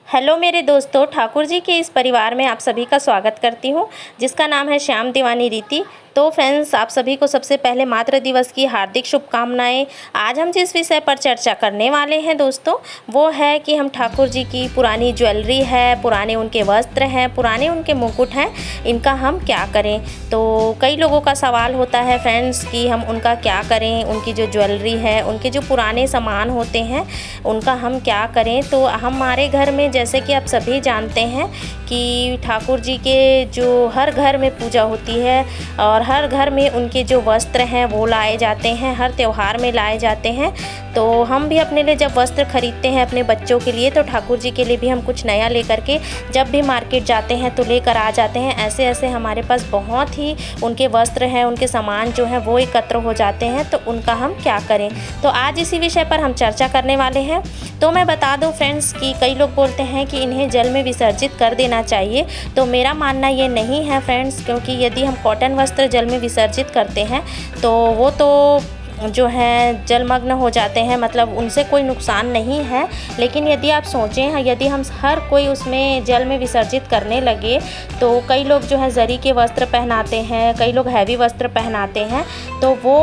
Hello मेरे दोस्तों, ठाकुर जी के इस परिवार में आप सभी का स्वागत करती हूँ, जिसका नाम है श्याम दीवानी रीति। तो फ्रेंड्स, आप सभी को सबसे पहले मातृ दिवस की हार्दिक शुभकामनाएं। आज हम जिस विषय पर चर्चा करने वाले हैं दोस्तों, वो है कि हम ठाकुर जी की पुरानी ज्वेलरी है, पुराने उनके वस्त्र हैं, पुराने उनके मुकुट हैं, इनका हम क्या करें। तो कई लोगों का सवाल होता है फ्रेंड्स कि हम उनका क्या करें, उनकी जो ज्वेलरी है, उनके जो पुराने सामान होते हैं, उनका हम क्या करें। तो हमारे घर में, जैसे कि आप सभी जानते हैं कि ठाकुर जी के जो हर घर में पूजा होती है और हर घर में उनके जो वस्त्र हैं वो लाए जाते हैं, हर त्यौहार में लाए जाते हैं। तो हम भी अपने लिए जब वस्त्र खरीदते हैं अपने बच्चों के लिए, तो ठाकुर जी के लिए भी हम कुछ नया लेकर के जब भी मार्केट जाते हैं तो लेकर आ जाते हैं। ऐसे ऐसे हमारे पास बहुत ही उनके वस्त्र हैं, उनके सामान जो हैं वो एकत्र हो जाते हैं। तो उनका हम क्या करें, तो आज इसी विषय पर हम चर्चा करने वाले हैं। तो मैं बता दूं फ्रेंड्स कि कई लोग बोलते हैं कि इन्हें जल में विसर्जित कर देना चाहिए। तो मेरा मानना ये नहीं है फ्रेंड्स, क्योंकि यदि हम कॉटन वस्त्र जल में विसर्जित करते हैं तो वो तो जो है जलमग्न हो जाते हैं, मतलब उनसे कोई नुकसान नहीं है। लेकिन यदि आप सोचें, यदि हम हर कोई उसमें जल में विसर्जित करने लगे, तो कई लोग जो है जरी के वस्त्र पहनाते हैं, कई लोग हैवी वस्त्र पहनाते हैं, तो वो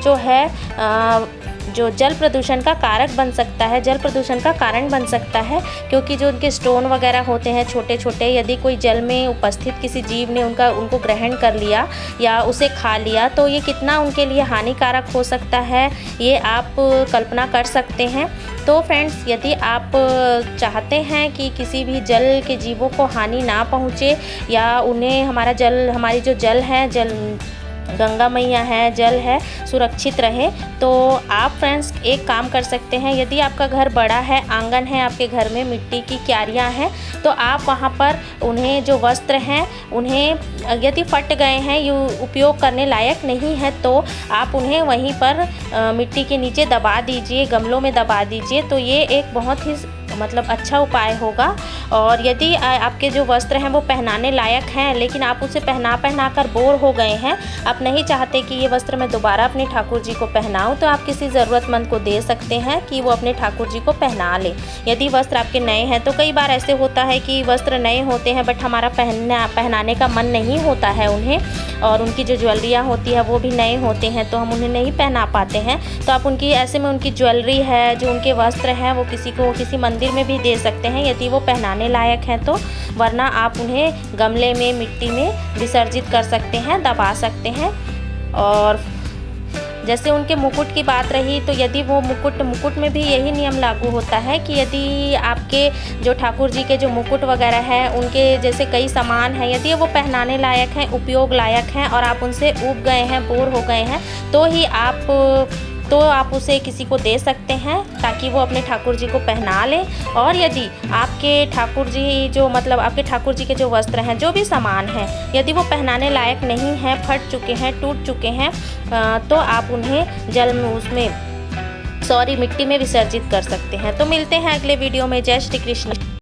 जो है जो जल प्रदूषण का कारक बन सकता है, जल प्रदूषण का कारण बन सकता है। क्योंकि जो उनके स्टोन वगैरह होते हैं छोटे छोटे, यदि कोई जल में उपस्थित किसी जीव ने उनको ग्रहण कर लिया या उसे खा लिया, तो ये कितना उनके लिए हानिकारक हो सकता है, ये आप कल्पना कर सकते हैं। तो फ्रेंड्स, यदि आप चाहते हैं कि किसी भी जल के जीवों को हानि ना पहुँचे या उन्हें हमारी जो जल है, गंगा मैया है, जल है, सुरक्षित रहे, तो आप फ्रेंड्स एक काम कर सकते हैं। यदि आपका घर बड़ा है, आंगन है, आपके घर में मिट्टी की क्यारियाँ हैं, तो आप वहाँ पर उन्हें जो वस्त्र हैं, उन्हें यदि फट गए हैं, ये उपयोग करने लायक नहीं है, तो आप उन्हें वहीं पर मिट्टी के नीचे दबा दीजिए, गमलों में दबा दीजिए। तो ये एक बहुत ही अच्छा उपाय होगा। और यदि आपके जो वस्त्र हैं वो पहनाने लायक हैं, लेकिन आप उसे पहना कर बोर हो गए हैं, आप नहीं चाहते कि ये वस्त्र मैं दोबारा अपने ठाकुर जी को पहनाऊं, तो आप किसी ज़रूरतमंद को दे सकते हैं कि वो अपने ठाकुर जी को पहना ले। यदि वस्त्र आपके नए हैं, तो कई बार ऐसे होता है कि वस्त्र नए होते हैं बट हमारा पहनाने का मन नहीं होता है उन्हें, और उनकी जो ज्वेलरियाँ होती है वो भी नए होते हैं, तो हम उन्हें नहीं पहना पाते हैं। तो आप ऐसे में उनकी ज्वेलरी है, जो उनके वस्त्र हैं, वो किसी मंदिर में भी दे सकते हैं यदि वो पहनाने लायक हैं तो। वरना आप उन्हें गमले में, मिट्टी में विसर्जित कर सकते हैं, दबा सकते हैं। और जैसे उनके मुकुट की बात रही, तो यदि वो मुकुट में भी यही नियम लागू होता है कि यदि आपके जो ठाकुर जी के जो मुकुट वगैरह हैं, उनके जैसे कई सामान हैं, यदि वो पहनाने लायक हैं, उपयोग लायक हैं, और आप उनसे ऊब गए हैं, बोर हो गए हैं, तो आप उसे किसी को दे सकते हैं ताकि वो अपने ठाकुर जी को पहना ले। और यदि आपके ठाकुर जी के जो वस्त्र हैं, जो भी सामान हैं, यदि वो पहनाने लायक नहीं हैं, फट चुके हैं, टूट चुके हैं, तो आप उन्हें मिट्टी में विसर्जित कर सकते हैं। तो मिलते हैं अगले वीडियो में। जय श्री कृष्ण।